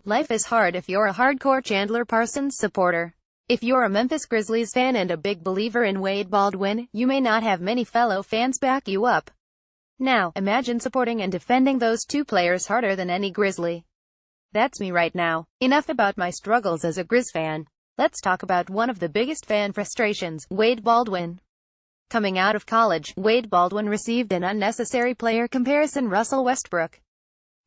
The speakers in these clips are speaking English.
Life is hard if you're a hardcore Chandler Parsons supporter. If you're a Memphis Grizzlies fan and a big believer in Wade Baldwin, you may not have many fellow fans back you up. Now, imagine supporting and defending those two players harder than any Grizzly. That's me right now. Enough about my struggles as a Grizz fan. Let's talk about one of the biggest fan frustrations, Wade Baldwin. Coming out of college, Wade Baldwin received an unnecessary player comparison. Russell Westbrook.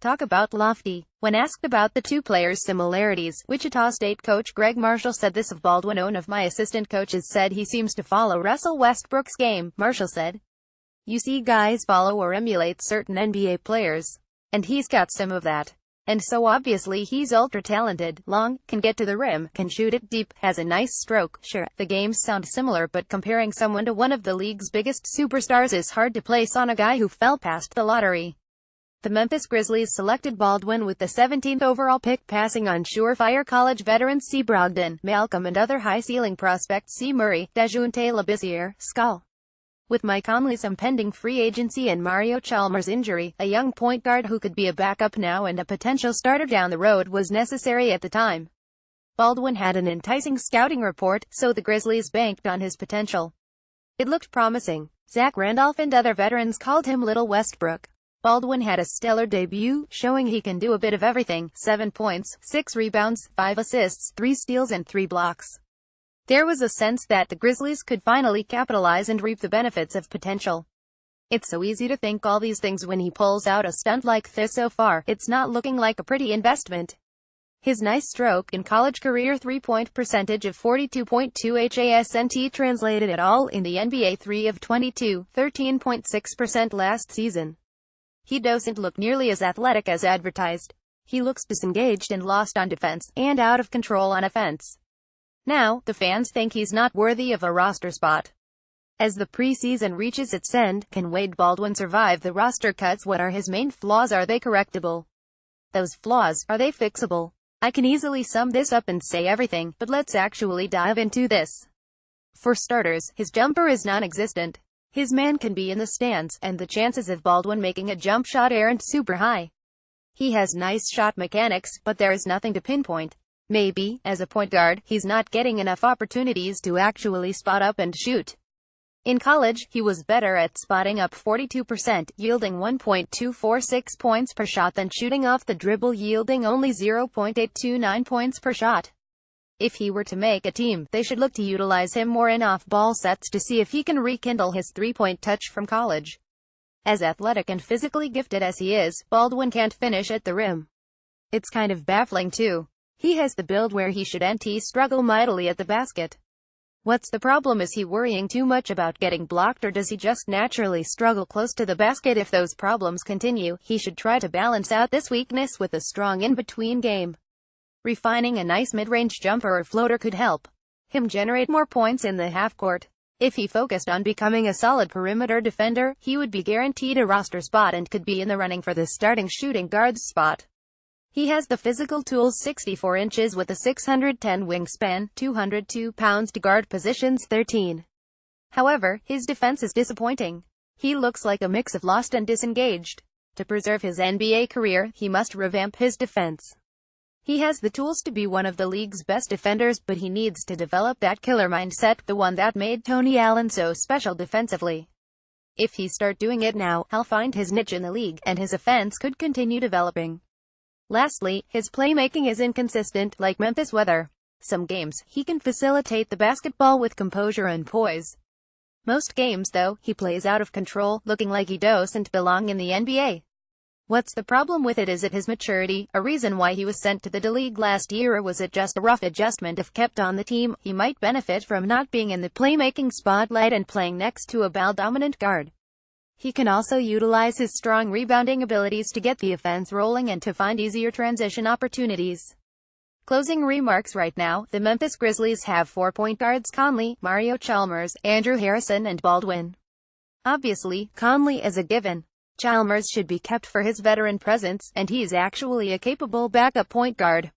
Talk about lofty. When asked about the two players' similarities, Wichita State coach Greg Marshall said this of Baldwin: "One of my assistant coaches said he seems to follow Russell Westbrook's game." Marshall said, "You see guys follow or emulate certain NBA players. And he's got some of that. And so obviously he's ultra-talented, long, can get to the rim, can shoot it deep, has a nice stroke. Sure, the games sound similar, but comparing someone to one of the league's biggest superstars is hard to place on a guy who fell past the lottery." The Memphis Grizzlies selected Baldwin with the 17th overall pick, passing on surefire college veterans C. Brogdon, Malcolm, and other high-ceiling prospects C. Murray, Dejounte Labissiere, Skull. With Mike Conley's impending free agency and Mario Chalmers' injury, a young point guard who could be a backup now and a potential starter down the road was necessary at the time. Baldwin had an enticing scouting report, so the Grizzlies banked on his potential. It looked promising. Zach Randolph and other veterans called him Little Westbrook. Baldwin had a stellar debut, showing he can do a bit of everything: 7 points, 6 rebounds, 5 assists, 3 steals and 3 blocks. There was a sense that the Grizzlies could finally capitalize and reap the benefits of potential. It's so easy to think all these things when he pulls out a stunt like this. So far, it's not looking like a pretty investment. His nice stroke in college career three-point percentage of 42.2 HASNT translated it all in the NBA 3 of 22, 13.6% last season. He doesn't look nearly as athletic as advertised. He looks disengaged and lost on defense, and out of control on offense. Now, the fans think he's not worthy of a roster spot. As the preseason reaches its end, can Wade Baldwin survive the roster cuts? What are his main flaws? Are they correctable? Those flaws, are they fixable? I can easily sum this up and say everything, but let's actually dive into this. For starters, his jumper is non-existent. His man can be in the stands, and the chances of Baldwin making a jump shot aren't super high. He has nice shot mechanics, but there is nothing to pinpoint. Maybe, as a point guard, he's not getting enough opportunities to actually spot up and shoot. In college, he was better at spotting up 42%, yielding 1.246 points per shot, than shooting off the dribble, yielding only 0.829 points per shot. If he were to make a team, they should look to utilize him more in off-ball sets to see if he can rekindle his three-point touch from college. As athletic and physically gifted as he is, Baldwin can't finish at the rim. It's kind of baffling too. He has the build where he shouldn't struggle mightily at the basket. What's the problem? Is he worrying too much about getting blocked, or does he just naturally struggle close to the basket? If those problems continue, he should try to balance out this weakness with a strong in-between game. Refining a nice mid-range jumper or floater could help him generate more points in the half-court. If he focused on becoming a solid perimeter defender, he would be guaranteed a roster spot and could be in the running for the starting shooting guard's spot. He has the physical tools: 64 inches with a 610 wingspan, 202 pounds to guard positions 13. However, his defense is disappointing. He looks like a mix of lost and disengaged. To preserve his NBA career, he must revamp his defense. He has the tools to be one of the league's best defenders, but he needs to develop that killer mindset, the one that made Tony Allen so special defensively. If he starts doing it now, he'll find his niche in the league, and his offense could continue developing. Lastly, his playmaking is inconsistent, like Memphis weather. Some games, he can facilitate the basketball with composure and poise. Most games, though, he plays out of control, looking like he doesn't belong in the NBA. What's the problem with it? Is it his maturity? A reason why he was sent to the D-League last year? Or was it just a rough adjustment? If kept on the team, he might benefit from not being in the playmaking spotlight and playing next to a ball-dominant guard. He can also utilize his strong rebounding abilities to get the offense rolling and to find easier transition opportunities. Closing remarks. Right now, the Memphis Grizzlies have 4 point guards: Conley, Mario Chalmers, Andrew Harrison, and Baldwin. Obviously, Conley is a given. Chalmers should be kept for his veteran presence, and he's actually a capable backup point guard.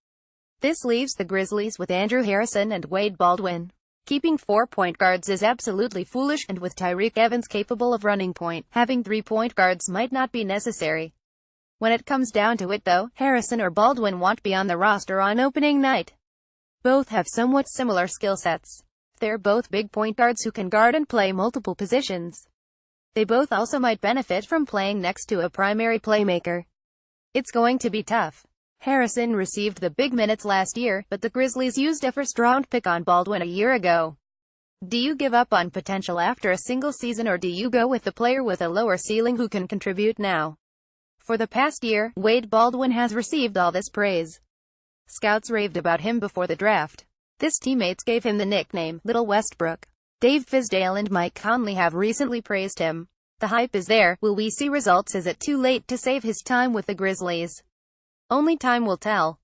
This leaves the Grizzlies with Andrew Harrison and Wade Baldwin. Keeping 4 point guards is absolutely foolish, and with Tyreke Evans capable of running point, having 3 point guards might not be necessary. When it comes down to it though, Harrison or Baldwin won't be on the roster on opening night. Both have somewhat similar skill sets. They're both big point guards who can guard and play multiple positions. They both also might benefit from playing next to a primary playmaker. It's going to be tough. Harrison received the big minutes last year, but the Grizzlies used a first-round pick on Baldwin a year ago. Do you give up on potential after a single season, or do you go with the player with a lower ceiling who can contribute now? For the past year, Wade Baldwin has received all this praise. Scouts raved about him before the draft. His teammates gave him the nickname, Little Westbrook. Dave Fizdale and Mike Conley have recently praised him. The hype is there. Will we see results? Is it too late to save his time with the Grizzlies? Only time will tell.